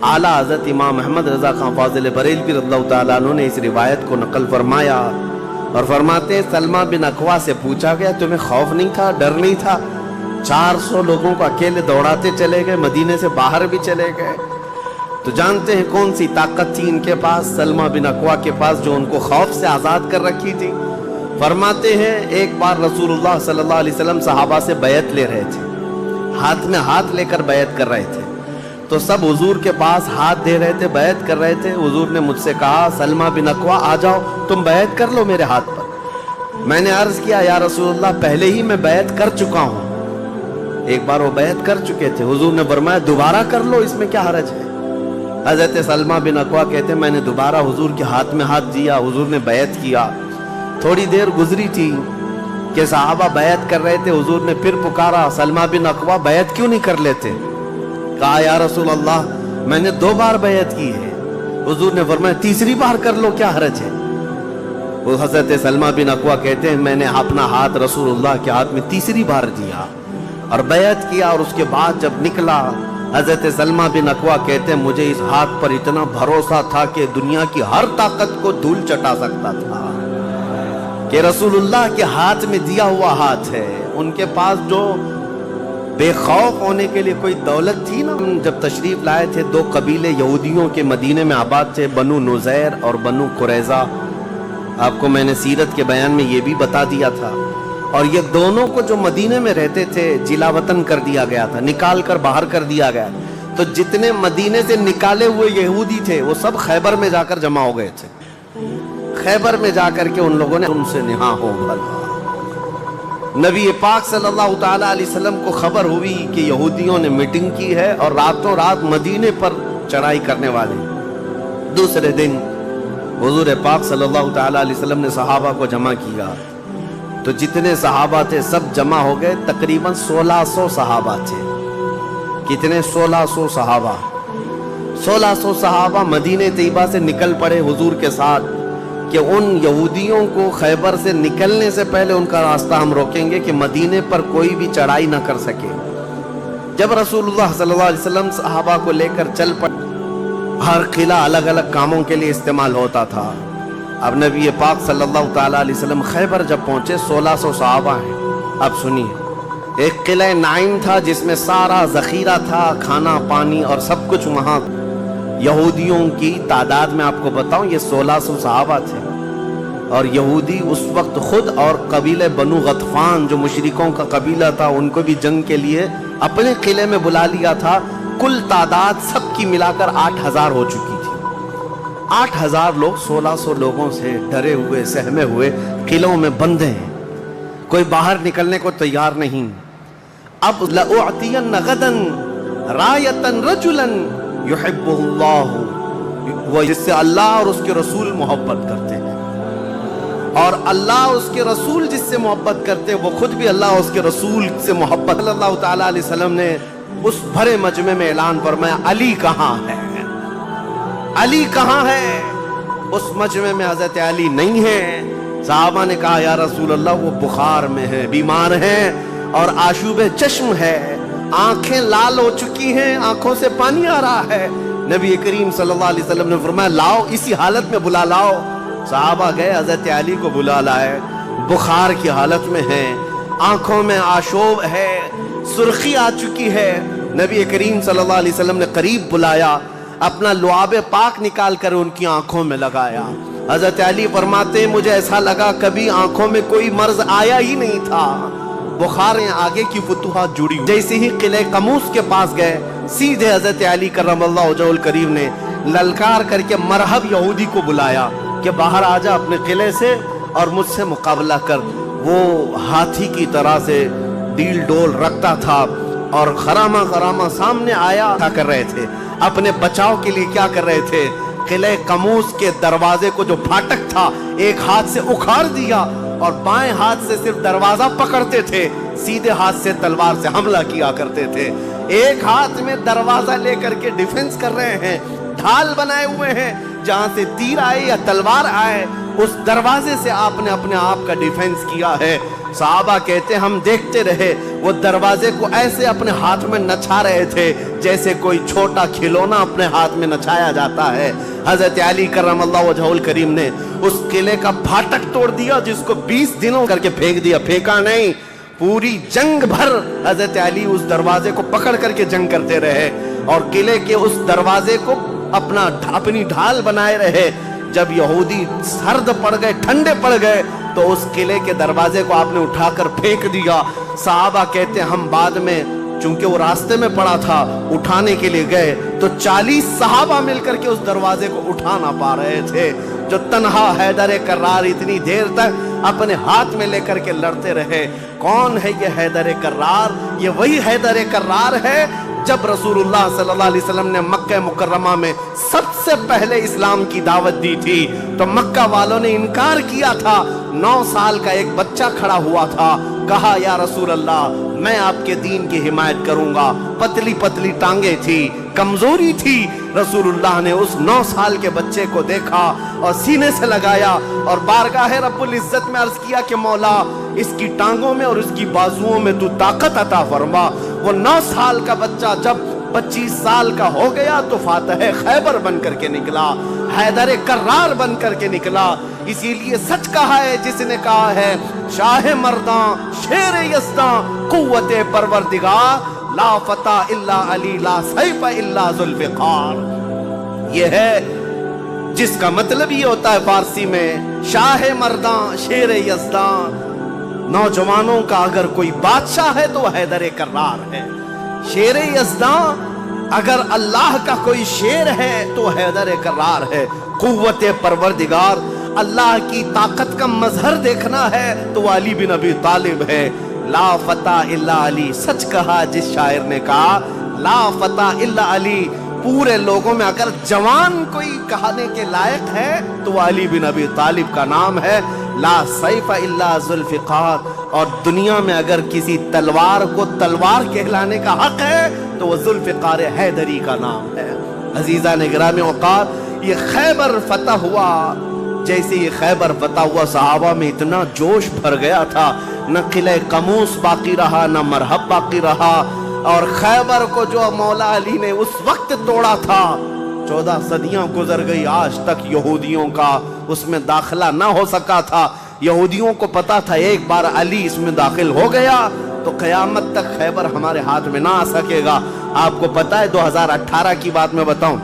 आला हज़रत इमाम अहमद रज़ा खां फाज़िल बरेलवी रज़ियल्लाहु ताला अन्हु ने इस रिवायत को नकल फरमाया और फरमाते हैं सलमा बिन अकवा से पूछा गया तुम्हें खौफ नहीं था, डर नहीं था? 400 लोगों को अकेले दौड़ाते चले गए, मदीने से बाहर भी चले गए। तो जानते हैं कौन सी ताकत थी इनके पास, सलमा बिन अकवा के पास, जो उनको खौफ से आज़ाद कर रखी थी। फरमाते हैं एक बार रसूलुल्लाह सल्लल्लाहु अलैहि वसल्लम सहाबा से बैत ले रहे थे, हाथ में हाथ लेकर बैत कर रहे थे। तो सब हुजूर के पास हाथ दे रहे थे, बैत कर रहे थे। हुजूर ने मुझसे कहा सलमा बिन अकवा आ जाओ, तुम बैत कर लो मेरे हाथ पर। मैंने अर्ज किया या रसूलुल्लाह पहले ही मैं बैत कर चुका हूँ। एक बार वो बैत कर चुके थे। हुजूर ने फरमाया दोबारा कर लो, इसमें क्या हरज है। हजरत सलमा बिन अकवा कहते मैंने दोबारा हुजूर के हाथ में हाथ दिया, हुजूर ने बैत किया। थोड़ी देर गुजरी थी कि सहाबा बैत कर रहे थे। हुजूर ने फिर पुकारा सलमा बिन अकवा बैत क्यों नहीं कर लेते? कहा या रसूल अल्लाह मैंने 2 बार बैत की है। हुजूर ने फरमाया तीसरी बार कर लो, क्या हरज है। वो हजरत सलमा बिन अकवा कहते हैं मैंने अपना हाथ रसूलुल्लाह के हाथ में तीसरी बार दिया और बैत किया। और उसके बाद जब निकला हजरत सलमा बिन अकवा कहते हैं मुझे इस हाथ पर इतना भरोसा था कि दुनिया की हर ताकत को धूल चटा सकता था कि रसूलुल्लाह के हाथ में दिया हुआ हाथ है। उनके पास जो बेखौफ होने के लिए कोई दौलत थी ना। जब तशरीफ लाए थे 2 कबीले यहूदियों के मदीने में आबाद थे, बनु नुज़ैर और बनु कुरैज़ा। आपको मैंने सीरत के बयान में ये भी बता दिया था। और ये दोनों को जो मदीने में रहते थे जिला वतन कर दिया गया था, निकाल कर बाहर कर दिया गया। तो जितने मदीने से निकाले हुए यहूदी थे वो सब खैबर में जाकर जमा हो गए थे। खैबर में जाकर के उन लोगों ने उनसे निहा हो भला। नबी पाक सल्लल्लाहु ताला अलैहि वसल्लम को खबर हुई कि यहूदियों ने मीटिंग की है और रातों रात मदीने पर चढ़ाई करने वाले। दूसरे दिन हुजूर पाक सल्लल्लाहु ताला अलैहि वसल्लम ने सहाबा को जमा किया। तो जितने सहाबा थे सब जमा हो गए। तकरीबन 1600 सहाबा थे। कितने? 1600 सहाबा। 1600 सहाबा मदीने तैयबा से निकल पड़े हुजूर के साथ कि उन यहूदियों को खैबर से निकलने से पहले उनका रास्ता हम रोकेंगे कि मदीने पर कोई भी चढ़ाई ना कर सके। जब रसूलुल्लाह सल्लल्लाहु अलैहि वसल्लम सहाबा को लेकर चल पड़े, हर किला अलग अलग कामों के लिए इस्तेमाल होता था। अब नबी पाक सल्लल्लाहु ताला अलैहि वसल्लम खैबर जब पहुंचे 1600 सहाबा हैं। अब सुनिए, एक किला नाइम था जिसमें सारा जखीरा था, खाना पानी और सब कुछ वहाँ। यहूदियों की तादाद में आपको बताऊं ये 1600 सहाबा थे। और यहूदी उस वक्त खुद और कबीले बनु गतफान जो मुशरिकों का कबीला था उनको भी जंग के लिए अपने किले में बुला लिया था। कुल तादाद सबकी मिलाकर 8000 हो चुकी थी। 8000 लोग 1600 लोगों से डरे हुए सहमे हुए किलों में बंधे हैं, कोई बाहर निकलने को तैयार नहीं। अब लउअतियन गदन रायतन रजुलन युहिब्बुहुल्लाह, वो जिससे अल्लाह और उसके रसूल मोहब्बत करते हैं। और अल्लाह उसके रसूल जिससे मोहब्बत करते हैं वो खुद भी अल्लाह और उसके रसूल से मोहब्बत। सल्लल्लाहु ताला अलैहि वसल्लम ने उस भरे मजमे में ऐलान फरमाया अली कहाँ है, अली कहाँ है। उस मजमे में हजरत अली नहीं है। सहाबा ने कहा या रसूल अल्लाह वो बुखार में है, बीमार है और आशूबे चश्म है, आंखें लाल हो चुकी हैं, आंखों से पानी आ रहा है। नबी करीम सल्लल्लाहु अलैहि वसल्लम ने फरमाया लाओ, इसी हालत में बुला लाओ। सहाबा गए, हजरत अली को बुला लाए। बुखार की हालत में है, आंखों में आशोब है, सुर्खी आ चुकी है। नबी करीम सल्लल्लाहु अलैहि वसल्लम ने करीब बुलाया, अपना लुआबे पाक निकाल कर उनकी आंखों में लगाया। हजरत अली फरमाते मुझे ऐसा लगा कभी आंखों में कोई मर्ज आया ही नहीं था। बुखार आगे की फुतूहात जुड़ी। जैसे ही किले कमूस के पास गए, सीधे हजरत अली करमल्लाहु वजहुल करीम ने ललकार करके मरहब यहूदी को बुलाया कि बाहर आ जा अपने किले से और मुझसे मुकाबला कर। वो हाथी की तरह से डील डोल रखता था और खरामा खरामा सामने आया। क्या कर रहे थे? अपने बचाव के लिए क्या कर रहे थे? किले कमूस के दरवाजे को जो फाटक था एक हाथ से उखाड़ दिया और बाएं हाथ से सिर्फ दरवाजा पकड़ते थे, सीधे हाथ से तलवार से हमला किया करते थे। एक हाथ में दरवाजा लेकर के डिफेंस कर रहे हैं, ढाल बनाए हुए हैं, जहां से तीर आए या तलवार आए उस दरवाजे से आपने अपने आप का डिफेंस किया है। सहाबा कहते हम देखते रहे, वो दरवाजे को ऐसे अपने हाथ में नचा रहे थे जैसे कोई छोटा खिलौना अपने हाथ में नचाया जाता है। हजरत अली करमल्लाहु वजहुल करीम ने उस किले का फाटक तोड़ दिया, जिसको 20 दिनों करके फेंक दिया। फेंका नहीं, पूरी जंग भर हजरत अली उस दरवाजे को पकड़ करके जंग करते रहे और किले के उस दरवाजे को अपनी ढाल बनाए रहे। जब यहूदी सर्द पड़ गए, ठंडे पड़ गए, तो उस किले के दरवाजे को आपने उठाकर फेंक दिया। सहाबा कहते हम बाद में, चूंकि वो रास्ते में पड़ा था, उठाने के लिए गए तो 40 सहाबा मिलकर के उस दरवाजे को उठा ना पा रहे थे। जो तन्हा हैदर कर्रार इतनी देर तक अपने हाथ में लेकर के लड़ते रहे। कौन है ये हैदर कर्रार? ये वही हैदर कर्रार है जब रसूलुल्लाह सल्लल्लाहु अलैहि वसल्लम ने मक्का मुकर्रमा में सबसे पहले इस्लाम की दावत दी थी, तो मक्का वालों ने इनकार किया था। 9 साल का एक बच्चा खड़ा हुआ था, कहा या रसूल अल्लाह, मैं आपके दीन की हिमायत करूंगा। पतली पतली टांगे थी, कमजोरी थी। रसूलुल्लाह ने उस 9 साल के बच्चे को देखा और सीने से लगाया और बारगाह रब्बुल इज्जत में अर्ज किया कि मौला, इसकी टांगों में और इसकी बाजुओं में तू ताकत अता फरमा। वो 9 साल का बच्चा जब 25 साल का हो गया तो फातह खैबर बन करके निकला, हैदर कर्रार बन करके निकला। इसीलिए सच कहा है जिसने कहा है, शाह मर्दां शेर यज़दां कुव्वते परवरदिगार, ला फता इल्ला अली ला सैफ इल्ला जुल्फ़िकार। ये है जिसका मतलब ये होता है फारसी में, शाह मर्दां शेर यज़दां, नौजवानों का अगर कोई बादशाह है तो हैदर कर्रार है। शेर यज़दां अगर अल्लाह का कोई शेर है तो हैदर कर्रार है। कुव्वते परवरदिगार, अल्लाह की ताकत का मजहर देखना है तो अली बिन अबी तालिब है। ला फता इल्ला अली, सच कहा जिस शायर ने कहा, ला फता इल्ला अली। पूरे लोगों में अगर जवान कोई कहने के लायक है तो अली बिन अबी तालिब का नाम है। ला सैफ इल्ला जुल्फ़िकार। और दुनिया में अगर किसी तलवार को तलवार कहलाने का हक है तो वह जुल्फ़िकार हैदरी का नाम है। अजीज़ा ने गिरामी औक़ार, ये खैबर फतह हुआ, जैसे ये खैबर फतह हुआ सहाबा में इतना जोश भर गया था, न किले कमूस बाकी रहा, न मरहब बाकी रहा। और खैबर को जो मौला अली ने उस वक्त तोड़ा था, 14 सदियां गुजर गई, आज तक यहूदियों का उसमें दाखिला ना हो सका था। यहूदियों को पता था एक बार अली इसमें दाखिल हो गया तो क़यामत तक खैबर हमारे हाथ में ना आ सकेगा। आपको पता है 2018 की बात मैं बताऊं,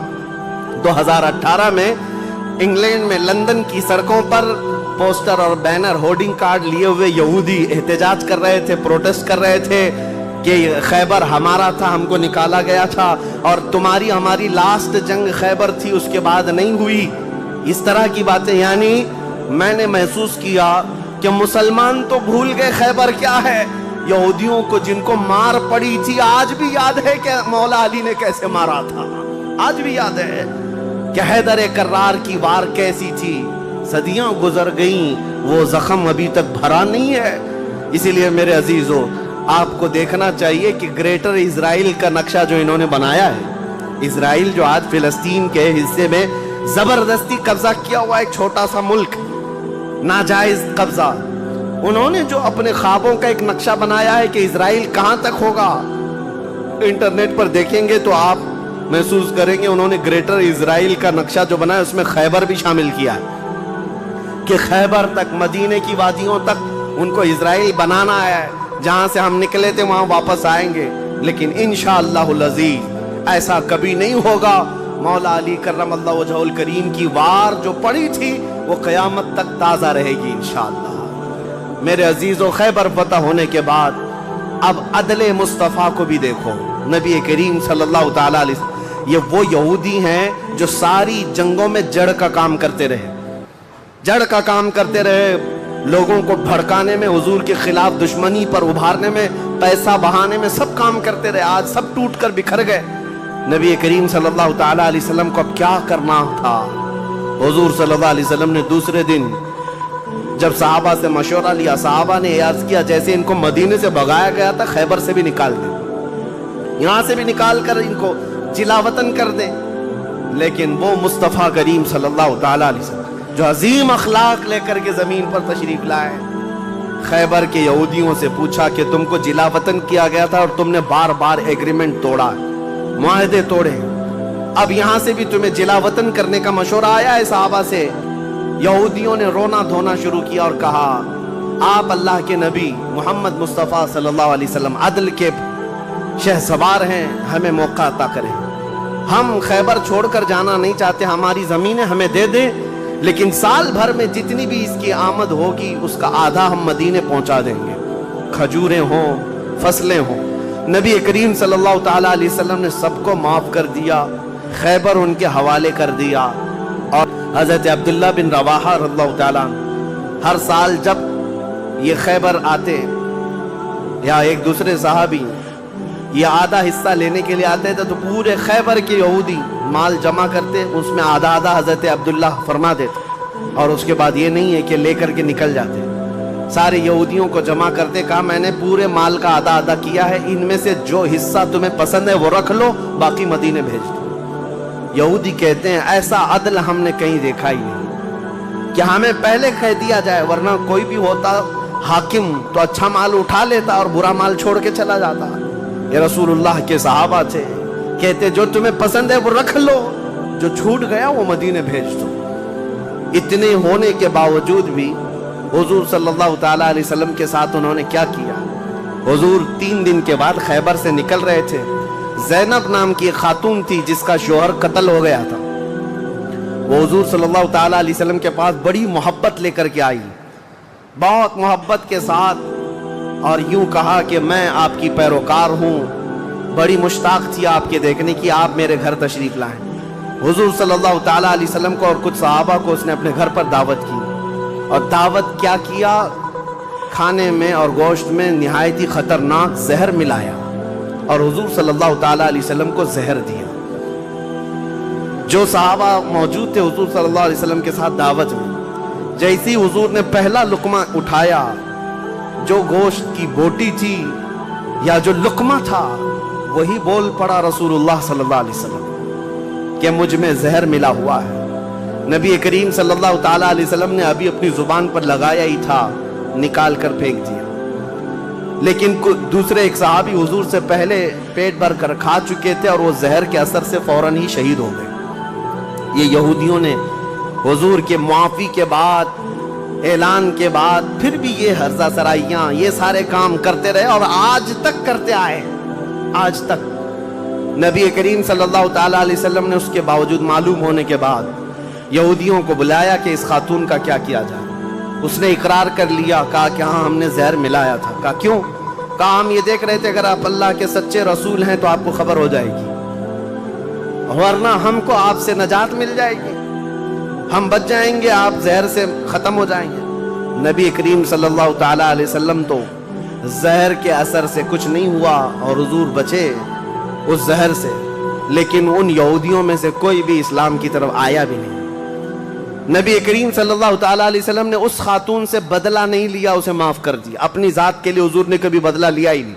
2018 में इंग्लैंड में लंदन की सड़कों पर पोस्टर और बैनर होर्डिंग कार्ड लिए हुए यहूदी एहतजाज कर रहे थे, प्रोटेस्ट कर रहे थे कि खैबर हमारा था, हमको निकाला गया था और तुम्हारी हमारी लास्ट जंग खैबर थी, उसके बाद नहीं हुई। इस तरह की बातें। यानी मैंने महसूस किया कि मुसलमान तो भूल गए खैबर क्या है। यहूदियों को जिनको मार पड़ी थी आज भी याद है कि मौला अली ने कैसे मारा था, आज भी याद है कि हैदर कर्रार की वार कैसी थी। सदियां गुजर गईं, वो जख्म अभी तक भरा नहीं है। इसीलिए मेरे अजीजों, आपको देखना चाहिए कि ग्रेटर इजराइल का नक्शा जो इन्होंने बनाया है, इजराइल जो आज फिलिस्तीन के हिस्से में जबरदस्ती कब्जा किया हुआ एक छोटा सा मुल्क, नाजायज कब्जा, उन्होंने जो अपने ख्वाबों का एक नक्शा बनाया है कि इजराइल कहां तक होगा, इंटरनेट पर देखेंगे तो आप महसूस करेंगे उन्होंने ग्रेटर इजराइल का नक्शा जो बनाया उसमें खैबर भी शामिल किया है कि खैबर तक, मदीने की वादियों तक उनको इजराइल बनाना है। जहां से हम निकले थे वहां वापस आएंगे, लेकिन इंशाअल्लाहुल अज़ीज़ ऐसा कभी नहीं होगा। मौला अली करमल्लाहु वजहुल करीम की वार जो पड़ी थी वो क़यामत तक ताज़ा रहेगी इंशाअल्लाह। मेरे अजीज़ों, खैबर फतह होने के बाद अब अदले मुस्तफ़ा को भी देखो। नबी करीम सल्लल्लाहु तआला अलैहि वसल्लम, ये वो यहूदी हैं जो सारी जंगों में जड़ का काम करते रहे, जड़ का काम करते रहे, लोगों को भड़काने में, हुजूर के खिलाफ दुश्मनी पर उभारने में, पैसा बहाने में, सब काम करते रहे। आज सब टूट कर बिखर गए। नबी करीम सल्लल्लाहु तआला अलैहि वसल्लम को अब क्या करना था। हुजूर सल्लल्लाहु अलैहि वसल्लम ने दूसरे दिन जब सहाबा से मशवरा लिया, सहाबा ने अर्ज किया जैसे इनको मदीने से भगाया गया था, खैबर से भी निकाल दें, यहाँ से भी निकाल कर इनको जिला वतन कर दें। लेकिन वो मुस्तफ़ा करीम सल्लल्लाहु तआला अलैहि वसल्लम जो अजीम अखलाक लेकर के जमीन पर तशरीफ लाए, खैबर के यहूदियों से पूछा कि तुमको जिला वतन किया गया था और तुमने बार बार एग्रीमेंट तोड़ा, मुआहदे तोड़े, अब यहां से भी तुम्हें जिला वतन करने का मशवरा आया है सहाबा से। यहूदियों ने रोना धोना शुरू किया और कहा, आप अल्लाह के नबी मोहम्मद मुस्तफ़ा सल्लल्लाहु अलैहि वसल्लम अदल के शहसवार हैं, हमें मौका अता करें। हम खैबर छोड़कर जाना नहीं चाहते, हमारी ज़मीनें हमें दे दें, लेकिन साल भर में जितनी भी इसकी आमद होगी उसका आधा हम मदीने पहुंचा देंगे, खजूरें हों, फसलें हों। नबी करीम सल्लल्लाहु ताला अलैहि वसल्लम ने सबको माफ़ कर दिया, खैबर उनके हवाले कर दिया। और हज़रत अब्दुल्ला बिन रवाहा रज़ियल्लाहु ताला हर साल जब ये खैबर आते या एक दूसरे सहाबी ये आधा हिस्सा लेने के लिए आते थे तो पूरे खैबर के यहूदी माल जमा करते, उसमें आधा आधा हज़रत अब्दुल्ला फरमा देते, और उसके बाद ये नहीं है कि लेकर के निकल जाते, सारे यहूदियों को जमा करते, कहा मैंने पूरे माल का आधा आधा किया है, इनमें से जो हिस्सा तुम्हें पसंद है वो रख लो, बाकी मदीने भेज दो। यहूदी कहते हैं ऐसा अदल हमने कहीं देखा ही नहीं कि हमें पहले कह दिया जाए, वरना कोई भी होता हाकिम तो अच्छा माल उठा लेता और बुरा माल छोड़ के चला जाता। ये रसूलुल्लाह के सहाबा थे, कहते जो तुम्हें पसंद है वो रख लो, जो छूट गया वो मदीने भेज दो। इतने होने के बावजूद भी हुजूर सल्लल्लाहु ताला अलैहि वसल्लम के साथ उन्होंने क्या किया। हुजूर 3 दिन के बाद खैबर से निकल रहे थे, ज़ैनब नाम की एक खातून थी जिसका शोहर कत्ल हो गया था, वो हुजूर सल्लल्लाहु ताला अलैहि वसल्लम के पास बड़ी मोहब्बत लेकर के आई, बहुत मोहब्बत के साथ, और यूं कहा कि मैं आपकी पैरोकार हूँ, बड़ी मुश्ताक थी आपके देखने की, आप मेरे घर तशरीफ लाएं। हुजूर सल्लल्लाहु ताला अलैहि वसल्लम को और कुछ सहाबा को उसने अपने घर पर दावत की, और दावत क्या किया, खाने में और गोश्त में निहायत ही खतरनाक जहर मिलाया और हुजूर सल्लल्लाहु ताला अलैहि वसल्लम को जहर दिया। जो सहाबा मौजूद थे हुजूर सल्लल्लाहु अलैहि वसल्लम के साथ दावत में, जैसे ही हुजूर ने पहला लुकमा उठाया, जो गोश्त की बोटी थी या जो लुकमा था वही बोल पड़ा रसूलुल्लाह सल्लल्लाहु अलैहि वसल्लम कि मुझ में जहर मिला हुआ है। नबी करीम सल्लल्लाहु ताला अलैहि वसल्लम ने अभी अपनी जुबान पर लगाया ही था, निकाल कर फेंक दिया, लेकिन दूसरे एक सहाबी हुजूर से पहले पेट भर कर खा चुके थे और वो जहर के असर से फौरन ही शहीद हो गए। ये यहूदियों ने हुजूर के मुआफ़ी के बाद, ऐलान के बाद फिर भी ये हर्जा सराइयाँ, ये सारे काम करते रहे और आज तक करते आए। आज तक नबी करीम सल्लल्लाहु ताला अलैहि वसल्लम ने उसके बावजूद मालूम होने के बाद यहूदियों को बुलाया कि इस खातून का क्या किया जाए। उसने इकरार कर लिया, कहा कि हाँ हमने जहर मिलाया था। कहा क्यों? कहा हम ये देख रहे थे अगर आप अल्लाह के सच्चे रसूल हैं तो आपको खबर हो जाएगी, वरना हमको आपसे नजात मिल जाएगी, हम बच जाएंगे, आप जहर से ख़त्म हो जाएंगे। नबी करीम सल्लल्लाहु ताला अलैहि वसल्लम तो जहर के असर से कुछ नहीं हुआ और हुजूर बचे उस जहर से, लेकिन उन यहूदियों में से कोई भी इस्लाम की तरफ आया भी नहीं। नबी करीम सल्लल्लाहु ताला अलैहि वसल्लम ने उस खातून से बदला नहीं लिया, उसे माफ़ कर दिया। अपनी ज़ात के लिए हुजूर ने कभी बदला लिया ही नहीं।